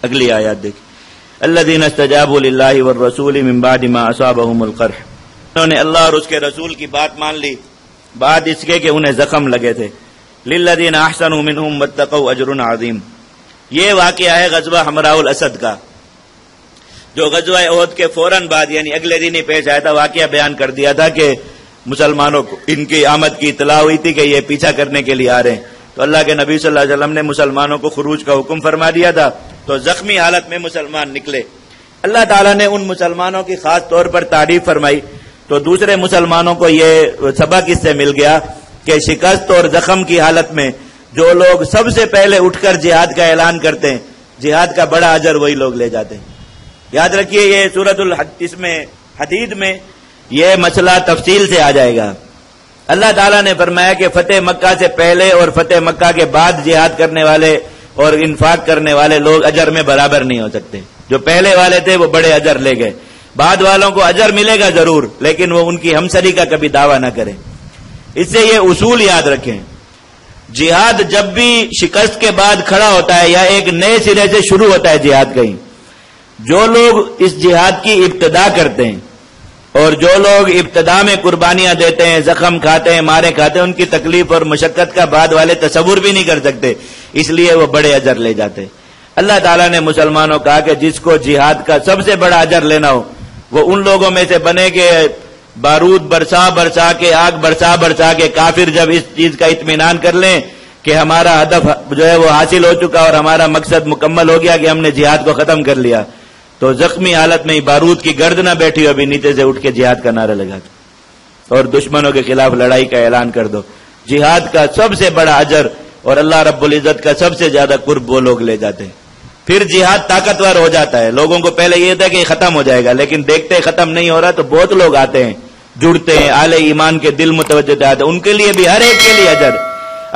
اگلی آیات دیکھ، الذین استجابوا للہ والرسول من بعد ما اصابهم القرح، انہوں نے اللہ اور اس کے رسول کی بات مان لی بعد اس کے کہ انہیں زخم لگے تھے. للذین احسنوا منہم واتقوا اجر عظیم. یہ واقعہ ہے غزوہ حمراء الاسد کا، جو غزوہ احد کے فوراً بعد یعنی اگلے دن ہی پیش آیا تھا. واقعہ بیان کر دیا تھا کہ مسلمانوں کو ان کی آمد کی اطلاع ہوئی تھی کہ یہ پیچھا کرنے کے لیے آ رہے ہیں، تو اللہ کے نبی صلی اللہ علیہ وسلم نے مسلمانوں کو خروج کا حکم فرما دیا تھا. تو زخمی حالت میں مسلمان نکلے. اللہ تعالیٰ نے ان مسلمانوں کی خاص طور پر تعریف فرمائی. تو دوسرے مسلمانوں کو یہ سبق اس سے مل گیا کہ شکست اور زخم کی حالت میں جو لوگ سب سے پہلے اٹھ کر جہاد کا اعلان کرتے ہیں، جہاد کا بڑا اجر وہی لوگ لے جاتے ہیں. یاد رکھیے یہ سورۃ الحدید میں یہ مسئلہ تفصیل سے آ جائے گا. اللہ تعالیٰ نے فرمایا کہ فتح مکہ سے پہلے اور فتح مکہ کے بعد جہاد کرنے والے اور انفاق کرنے والے لوگ اجر میں برابر نہیں ہو سکتے. جو پہلے والے تھے وہ بڑے اجر لے گئے، بعد والوں کو اجر ملے گا ضرور، لیکن وہ ان کی ہمسری کا کبھی دعویٰ نہ کریں. اس سے یہ اصول یاد رکھیں، جہاد جب بھی شکست کے بعد کھڑا ہوتا ہے یا ایک نئے سرے سے شروع ہوتا ہے جہاد کہیں، جو لوگ اس جہاد کی ابتدا کرتے ہیں اور جو لوگ ابتدا میں قربانیاں دیتے ہیں، زخم کھاتے ہیں، مارے کھاتے ہیں، ان کی تکلیف اور مشقت کا بعد والے تصور بھی نہیں کر سکتے، اس لیے وہ بڑے اجر لے جاتے ہیں. اللہ تعالیٰ نے مسلمانوں کہا کہ جس کو جہاد کا سب سے بڑا اجر لینا ہو وہ ان لوگوں میں سے بنے کہ بارود برسا برسا کے، آگ برسا برسا کے کافر جب اس چیز کا اطمینان کر لیں کہ ہمارا ہدف جو ہے وہ حاصل ہو چکا اور ہمارا مقصد مکمل ہو گیا کہ ہم نے جہاد کو ختم کر لیا، تو زخمی حالت میں بارود کی گرد نہ بیٹھی ہو، ابھی نیچے سے اٹھ کے جہاد کا نعرہ لگا دو اور دشمنوں کے خلاف لڑائی کا اعلان کر دو. جہاد کا سب سے بڑا اجر اور اللہ رب العزت کا سب سے زیادہ قرب وہ لوگ لے جاتے ہیں. پھر جہاد طاقتور ہو جاتا ہے. لوگوں کو پہلے یہ تھا کہ یہ ختم ہو جائے گا، لیکن دیکھتے ختم نہیں ہو رہا تو بہت لوگ آتے ہیں، جڑتے ہیں، اہل ایمان کے دل متوجہ آتے ہیں. ان کے لیے بھی ہر ایک کے لیے اجر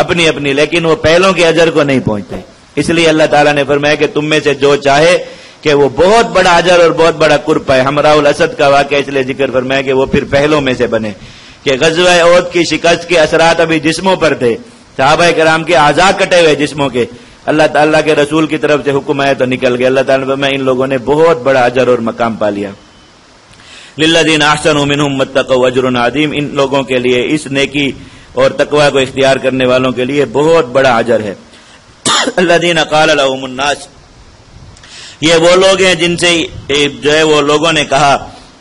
اپنی اپنی، لیکن وہ پہلوں کے اجر کو نہیں پہنچتے. اس لیے اللہ تعالیٰ نے فرمایا کہ تم میں سے جو چاہے کہ وہ بہت بڑا اجر اور بہت بڑا قرب پائے. حمراء الاسد کا واقعہ اس لیے ذکر فرمایا کہ وہ پھر پہلوں میں سے بنے، کہ غزوہ احد کی شکست کے اثرات ابھی جسموں پر تھے، صحابہ کرام کے اعضاء کٹے ہوئے جسموں کے. اللہ تعالیٰ کے رسول کی طرف سے حکم آیا تو نکل گئے. اللہ تعالیٰ نے فرمایا ان لوگوں نے بہت بڑا اجر اور مقام پا لیا. للذین احسنوا منہم واتقوا اجر عظیم. ان لوگوں کے لیے، اس نیکی اور تقوی کو اختیار کرنے والوں کے لیے بہت بڑا اجر ہے. الذین قال لهم الناس، یہ وہ لوگ ہیں جن سے جو ہے وہ لوگوں نے کہا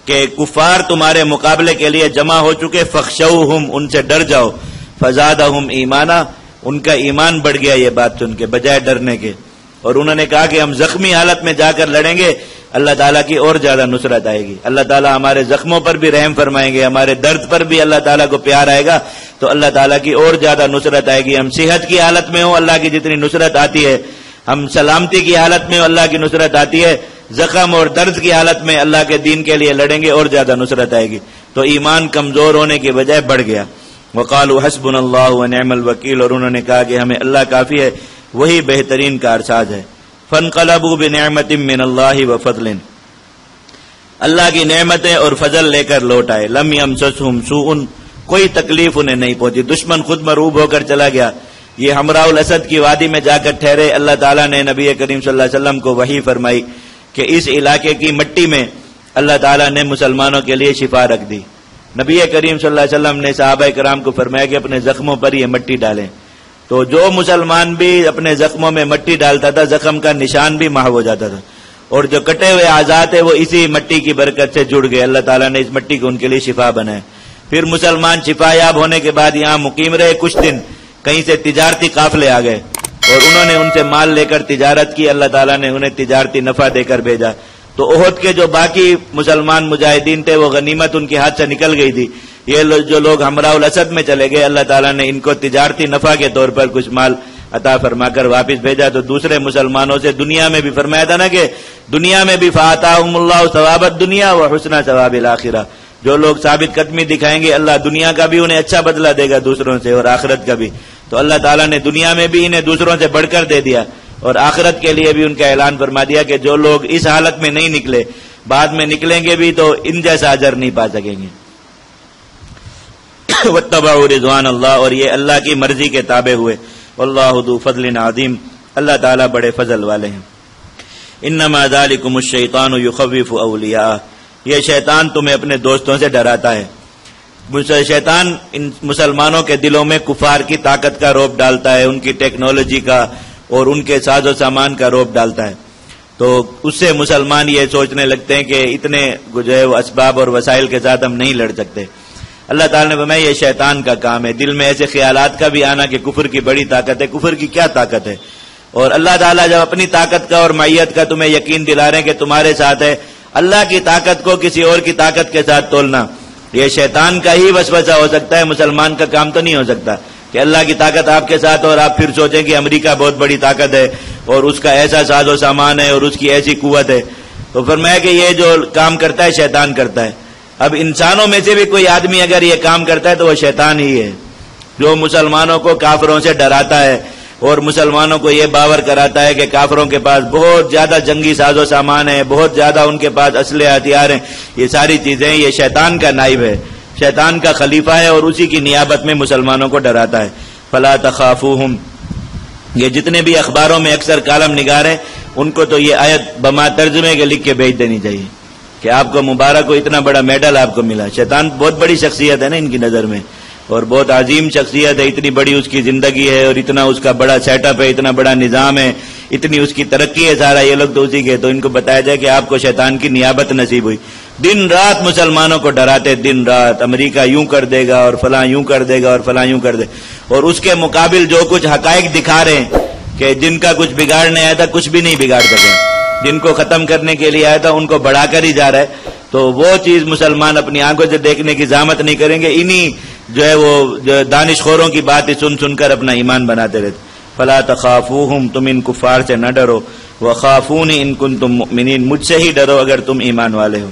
کہ کفار تمہارے مقابلے کے لیے جمع ہو چکے، فخشوہم، ان سے ڈر جاؤ، فزادہم ایمانا، ان کا ایمان بڑھ گیا یہ بات سن کے بجائے ڈرنے کے. اور انہوں نے کہا کہ ہم زخمی حالت میں جا کر لڑیں گے، اللہ تعالیٰ کی اور زیادہ نصرت آئے گی. اللہ تعالیٰ ہمارے زخموں پر بھی رحم فرمائیں گے، ہمارے درد پر بھی اللہ تعالیٰ کو پیار آئے گا تو اللہ تعالیٰ کی اور زیادہ نصرت آئے گی. ہم صحت کی حالت میں ہوں اللہ کی جتنی نصرت آتی ہے، ہم سلامتی کی حالت میں اللہ کی نصرت آتی ہے، زخم اور درد کی حالت میں اللہ کے دین کے لیے لڑیں گے اور زیادہ نصرت آئے گی. تو ایمان کمزور ہونے کی بجائے بڑھ گیا. وقالوا حسبنا اللہ ونعم الوکیل، اور انہوں نے کہا کہ ہمیں اللہ کافی ہے، وہی بہترین کارساز ہے. فانقلبوا بنعمت من اللہ وفضل، اللہ کی نعمتیں اور فضل لے کر لوٹ آئے. لم یمسسہم سوء، کوئی تکلیف انہیں نہیں پہنچی، دشمن خود مرعوب ہو کر چلا گیا. یہ حمراء الاسد کی وادی میں جا کر ٹھہرے. اللہ تعالیٰ نے نبی کریم صلی اللہ علیہ وسلم کو وحی فرمائی کہ اس علاقے کی مٹی میں اللہ تعالیٰ نے مسلمانوں کے لیے شفا رکھ دی. نبی کریم صلی اللہ علیہ وسلم نے صحابہ کرام کو فرمایا کہ اپنے زخموں پر یہ مٹی ڈالیں. تو جو مسلمان بھی اپنے زخموں میں مٹی ڈالتا تھا زخم کا نشان بھی محو ہو جاتا تھا، اور جو کٹے ہوئے اعضاء تھے وہ اسی مٹی کی برکت سے جڑ گئے. اللہ تعالیٰ نے اس مٹی کو ان کے لیے شفا بنایا. پھر مسلمان شفا یاب ہونے کے بعد یہاں مقیم رہے کچھ دن. کہیں سے تجارتی قافلے آ گئے اور انہوں نے ان سے مال لے کر تجارت کی. اللہ تعالیٰ نے انہیں تجارتی نفع دے کر بھیجا. تو احد کے جو باقی مسلمان مجاہدین تھے وہ غنیمت ان کے ہاتھ سے نکل گئی تھی. یہ جو لوگ حمراء الاسد میں چلے گئے اللہ تعالیٰ نے ان کو تجارتی نفع کے طور پر کچھ مال عطا فرما کر واپس بھیجا. تو دوسرے مسلمانوں سے دنیا میں بھی فرمایا تھا نا کہ دنیا میں بھی فآتاہم اللہ ثواب الدنیا وحسن ثواب الآخرہ. جو لوگ ثابت قدمی دکھائیں گے اللہ دنیا کا بھی انہیں اچھا بدلہ دے گا دوسروں سے، اور آخرت کا بھی. تو اللہ تعالیٰ نے دنیا میں بھی انہیں دوسروں سے بڑھ کر دے دیا، اور آخرت کے لیے بھی ان کا اعلان فرما دیا کہ جو لوگ اس حالت میں نہیں نکلے بعد میں نکلیں گے بھی تو ان جیسا اجر نہیں پا سکیں گے۔ واتبعوا رضوان اللہ، اور یہ اللہ کی مرضی کے تابع ہوئے۔ واللہ ذو فضل عظیم، اللہ تعالیٰ بڑے فضل والے ہیں۔ انما ذالکم الشیطان یخوف اولیاء، یہ شیطان تمہیں اپنے دوستوں سے ڈراتا ہے۔ شیطان ان مسلمانوں کے دلوں میں کفار کی طاقت کا رعب ڈالتا ہے، ان کی ٹیکنالوجی کا اور ان کے ساز و سامان کا رعب ڈالتا ہے، تو اس سے مسلمان یہ سوچنے لگتے ہیں کہ اتنے جو ہے وہ اسباب اور وسائل کے ساتھ ہم نہیں لڑ سکتے۔ اللہ تعالیٰ نے فرمایا یہ شیطان کا کام ہے، دل میں ایسے خیالات کا بھی آنا کہ کفر کی بڑی طاقت ہے۔ کفر کی کیا طاقت ہے؟ اور اللہ تعالیٰ جب اپنی طاقت کا اور معیت کا تمہیں یقین دلا رہے ہیں کہ تمہارے ساتھ ہے، اللہ کی طاقت کو کسی اور کی طاقت کے ساتھ تولنا یہ شیطان کا ہی وسوسہ ہو سکتا ہے، مسلمان کا کام تو نہیں ہو سکتا کہ اللہ کی طاقت آپ کے ساتھ اور آپ پھر سوچیں کہ امریکہ بہت بڑی طاقت ہے اور اس کا ایسا ساز و سامان ہے اور اس کی ایسی قوت ہے۔ تو فرمایا کہ یہ جو کام کرتا ہے شیطان کرتا ہے۔ اب انسانوں میں سے بھی کوئی آدمی اگر یہ کام کرتا ہے تو وہ شیطان ہی ہے، جو مسلمانوں کو کافروں سے ڈراتا ہے اور مسلمانوں کو یہ باور کراتا ہے کہ کافروں کے پاس بہت زیادہ جنگی ساز و سامان ہے، بہت زیادہ ان کے پاس اسلحہ ہتھیار ہیں، یہ ساری چیزیں یہ شیطان کا نائب ہے، شیطان کا خلیفہ ہے اور اسی کی نیابت میں مسلمانوں کو ڈراتا ہے۔ فلا تخافوہم، یہ جتنے بھی اخباروں میں اکثر کالم نگار ہیں ان کو تو یہ آیت بما ترجمے کے لکھ کے بھیج دینی چاہیے کہ آپ کو مبارک ہو، اتنا بڑا میڈل آپ کو ملا۔ شیطان بہت بڑی شخصیت ہے نا ان کی نظر میں، اور بہت عظیم شخصیت ہے، اتنی بڑی اس کی زندگی ہے اور اتنا اس کا بڑا سیٹ اپ ہے، اتنا بڑا نظام ہے، اتنی اس کی ترقی ہے، سارا یہ لوگ تو اسی کے۔ تو ان کو بتایا جائے کہ آپ کو شیطان کی نیابت نصیب ہوئی، دن رات مسلمانوں کو ڈراتے، دن رات امریکہ یوں کر دے گا اور فلاں یوں کر دے گا اور فلاں یوں کر دے، اور اس کے مقابل جو کچھ حقائق دکھا رہے ہیں کہ جن کا کچھ بگاڑنے آیا تھا کچھ بھی نہیں بگاڑ سکے، جن کو ختم کرنے کے لیے آیا تھا ان کو بڑھا کر ہی جا رہا ہے۔ تو وہ چیز مسلمان اپنی آنکھوں سے دیکھنے کی زحمت نہیں کریں گے، انہی جو ہے وہ دانش خوروں کی بات سن سن کر اپنا ایمان بناتے رہتے۔ فلا تخافوہم، تم ان کفار سے نہ ڈرو، وخافونی ان کنتم مؤمنین، مجھ سے ہی ڈرو اگر تم ایمان والے ہو۔